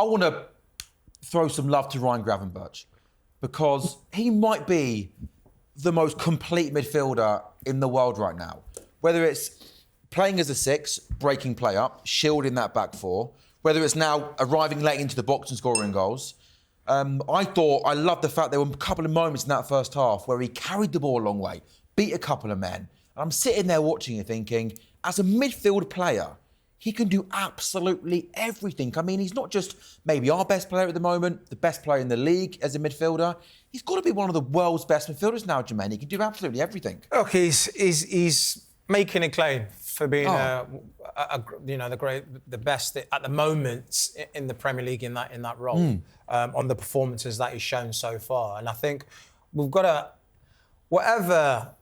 I want to throw some love to Ryan Gravenberch because he might be the most complete midfielder in the world right now. Whether it's playing as a 6, breaking play up, shielding that back 4, whether it's now arriving late into the box and scoring goals. I loved the fact there were a couple of moments in that first half where he carried the ball a long way, beat a couple of men. And I'm sitting there watching it thinking, as a midfield player, he can do absolutely everything. I mean, he's not just maybe our best player at the moment, the best player in the league as a midfielder. He's got to be one of the world's best midfielders now, Jermaine. He can do absolutely everything. Look, he's making a claim for being the best at the moment in the Premier League in that role, on the performances that he's shown so far. And I think we've got to, whatever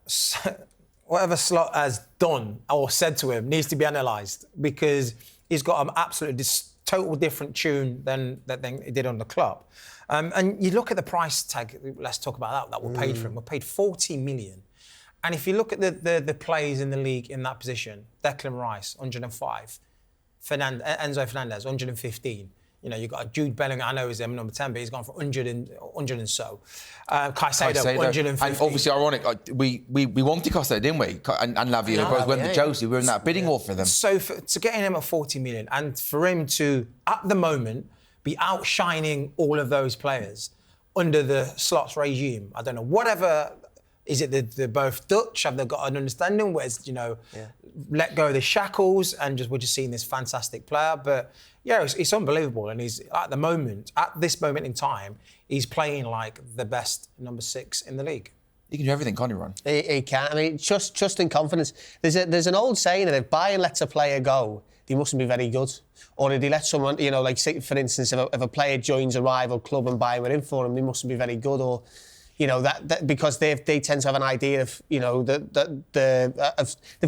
Slot has done or said to him needs to be analysed, because he's got an absolutely total different tune than he did on the club. And you look at the price tag, let's talk about that we paid for him. We paid 40 million. And if you look at the players in the league in that position, Declan Rice, 105. Enzo Fernandez, 115. You know, you've got Jude Bellingham, I know he's number 10, but he's gone for 100 and so. Caicedo, 150. And obviously, ironic, we wanted Caicedo, didn't we? And Lavia both went to Chelsea. We were in that bidding war for them. So to getting him at 40 million and for him to, at the moment, be outshining all of those players under the Slot's regime, I don't know, whatever... Is it they're both Dutch? Have they got an understanding where it's, let go of the shackles and we're just seeing this fantastic player? But yeah, it's unbelievable. And he's at this moment in time, he's playing like the best number 6 in the league. He can do everything, can't he, Ron? He can. I mean, trust and confidence. There's an old saying that if Bayern lets a player go, he mustn't be very good. Or if he lets someone, like say, for instance, if a player joins a rival club and Bayern were in for him, he mustn't be very good. Or that because they tend to have an idea of, they've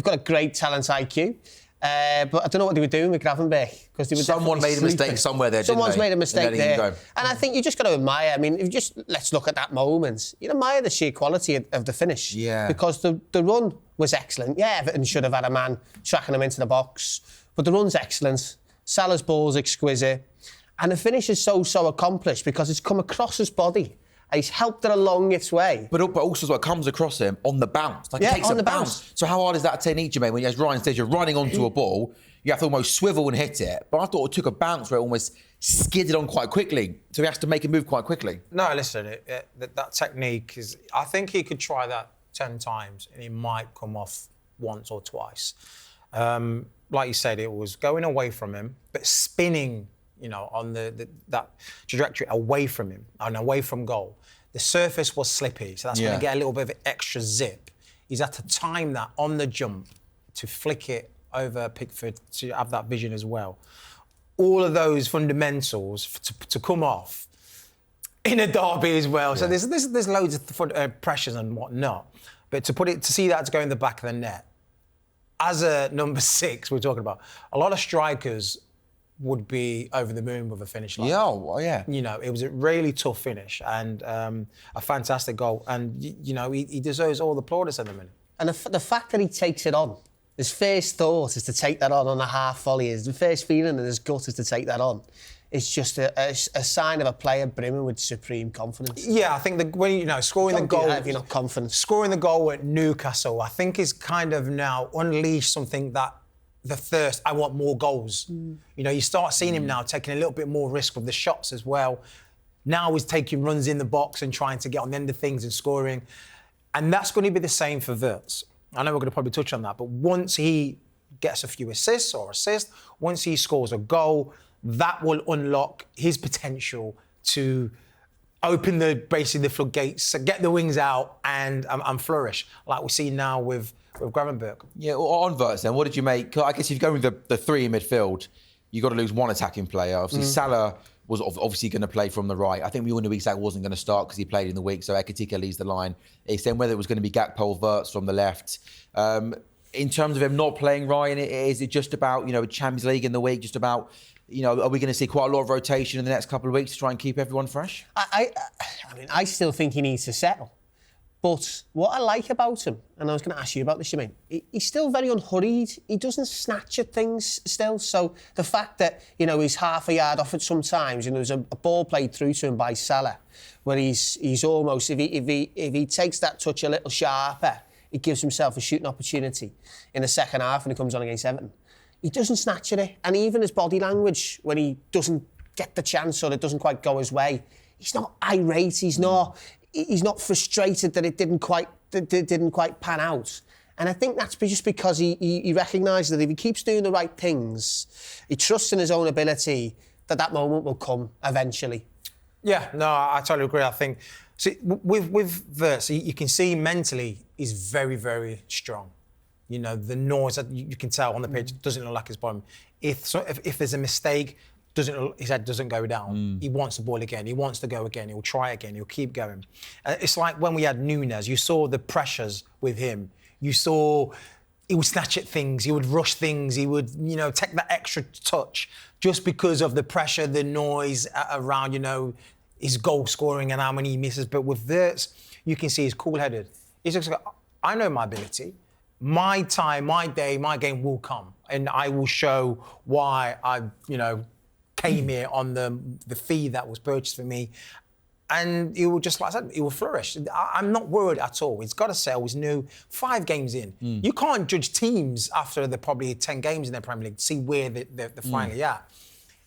got a great talent IQ. But I don't know what they were doing with Gravenberch, because they were someone made a mistake somewhere there. Someone's made a mistake there, and I think you just got to admire. I mean, let's look at that moment. You admire the sheer quality of the finish, because the run was excellent. Yeah, Everton should have had a man tracking him into the box, but the run's excellent. Salah's ball's exquisite, and the finish is so accomplished because it's come across his body. He's helped it along its way. But also what comes across him on the bounce. Like, it takes on the bounce. So how hard is that technique, Jermaine? When, as Ryan says, you're running onto a ball, you have to almost swivel and hit it. But I thought it took a bounce where it almost skidded on quite quickly. So he has to make a move quite quickly. No, listen, that technique is... I think he could try that 10 times and he might come off once or twice. Like you said, it was going away from him, but spinning... on that trajectory away from him and away from goal. The surface was slippy, so that's going to get a little bit of extra zip. He's had to time that on the jump to flick it over Pickford to have that vision as well. All of those fundamentals to come off in a derby as well. So there's loads of pressures and whatnot. But to see that to go in the back of the net, as a number 6, we're talking about, a lot of strikers would be over the moon with a finish like that. It was a really tough finish and a fantastic goal. And, he deserves all the plaudits at the minute. And the fact that he takes it on, his first thought is to take that on a half volley. The first feeling in his gut is to take that on. It's just a sign of a player brimming with supreme confidence. Yeah, I think when scoring the goal, if you're not confident, scoring the goal at Newcastle, I think is kind of now unleashed something that. The thirst, I want more goals. You start seeing him now taking a little bit more risk with the shots as well. Now he's taking runs in the box and trying to get on the end of things and scoring. And that's going to be the same for Havertz. I know we're going to probably touch on that, but once he gets a few assists, once he scores a goal, that will unlock his potential to open the floodgates, get the wings out and flourish, like we see now with Gravenberch. Yeah, on Havertz then, what did you make? I guess if you go with the 3 in midfield, you've got to lose one attacking player. Obviously, Salah was obviously going to play from the right. I think we all knew Isak wasn't going to start because he played in the week, so Ekitike leads the line. It's then whether it was going to be Gakpo or Havertz from the left. In terms of him not playing, Ryan, is it just about, Champions League in the week, just about... are we going to see quite a lot of rotation in the next couple of weeks to try and keep everyone fresh? I still think he needs to settle. But what I like about him, and I was going to ask you about this, Jermaine, he's still very unhurried. He doesn't snatch at things still. So the fact that, you know, he's half a yard off it sometimes, and there's a ball played through to him by Salah, where he's almost, if he takes that touch a little sharper, he gives himself a shooting opportunity in the second half when he comes on against Everton. He doesn't snatch at it. And even his body language, when he doesn't get the chance or it doesn't quite go his way, he's not irate, he's not frustrated that it didn't quite pan out. And I think that's just because he recognises that if he keeps doing the right things, he trusts in his own ability that moment will come eventually. Yeah, no, I totally agree. I think, see, with Verts, you can see mentally he's very, very strong. You know, the noise that you can tell on the pitch doesn't look like his bottom. If there's a mistake, his head doesn't go down. He wants the ball again. He wants to go again. He'll try again. He'll keep going. It's like when we had Núñez. You saw the pressures with him. You saw he would snatch at things. He would rush things. He would, you know, take that extra touch just because of the pressure, the noise around, you know, his goal scoring and how many he misses. But with Verts, you can see he's cool-headed. He's just like, I know my ability. My time, my day, my game will come, and I will show why I, you know, came here on the fee that was purchased for me, and he will, just like I said, he will flourish. I'm not worried at all. He's got to sell. He's new. 5 games in. You can't judge teams after they're probably 10 games in their Premier League to see where they're finally at.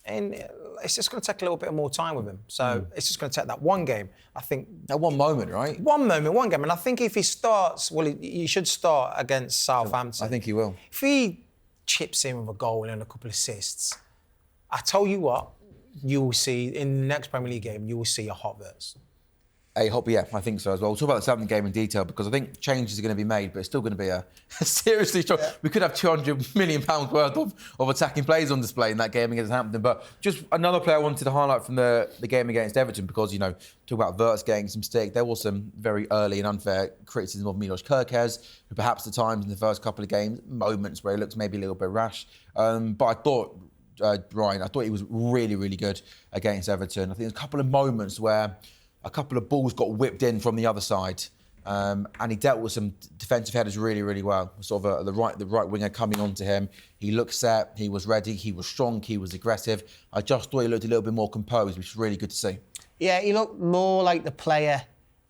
And it's just going to take a little bit more time with him. So it's just going to take that one game. I think... That one moment, right? One moment, one game. And I think if he starts... Well, he should start against Southampton. I think he will. If he chips in with a goal and a couple of assists, I tell you what, you will see, in the next Premier League game, you will see a hot Verts. Yeah, I think so as well. We'll talk about the Southampton game in detail because I think changes are going to be made, but it's still going to be a seriously strong... Yeah. We could have £200 million worth of attacking players on display in that game against Hampton. But just another player I wanted to highlight from the game against Everton because, you know, talk about Verts getting some stick. There was some very early and unfair criticism of Milos Kerkez, who perhaps at times in the first couple of games, moments where he looks maybe a little bit rash. But I thought... Ryan, I thought he was really, really good against Everton. I think there's a couple of moments where a couple of balls got whipped in from the other side, and he dealt with some defensive headers really, really well. Sort of the right winger coming onto him. He looked set, he was ready, he was strong, he was aggressive. I just thought he looked a little bit more composed, which was really good to see. Yeah, he looked more like the player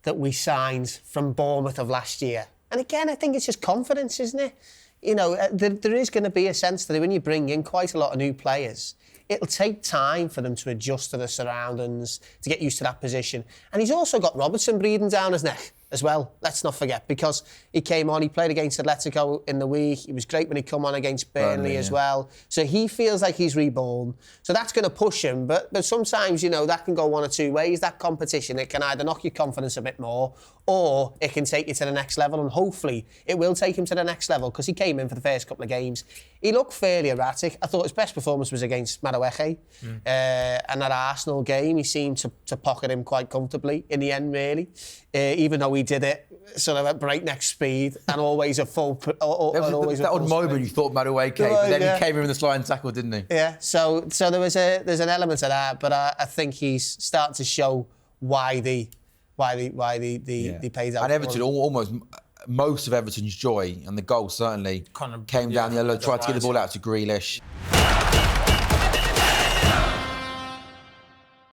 that we signed from Bournemouth of last year. And again, I think it's just confidence, isn't it? You know, there is going to be a sense that when you bring in quite a lot of new players, it'll take time for them to adjust to the surroundings, to get used to that position. And he's also got Robertson breathing down his neck as well, let's not forget, because he came on, he played against Atletico in the week. He was great when he come on against Burnley as well. So he feels like he's reborn. So that's going to push him. But sometimes, you know, that can go one or two ways, that competition. It can either knock your confidence a bit more or it can take you to the next level. And hopefully it will take him to the next level because he came in for the first couple of games. He looked fairly erratic. I thought his best performance was against Madueke. And that Arsenal game, he seemed to pocket him quite comfortably in the end, really. Even though he did it sort of at breakneck speed and always a full... that odd moment you thought Madueke, but then he came in with the sliding tackle, didn't he? Yeah, so there's an element of that, but I think he's starting to show why they paid out. And Everton, almost most of Everton's joy, and the goal certainly came down the yellow, tried to get the ball out to Grealish.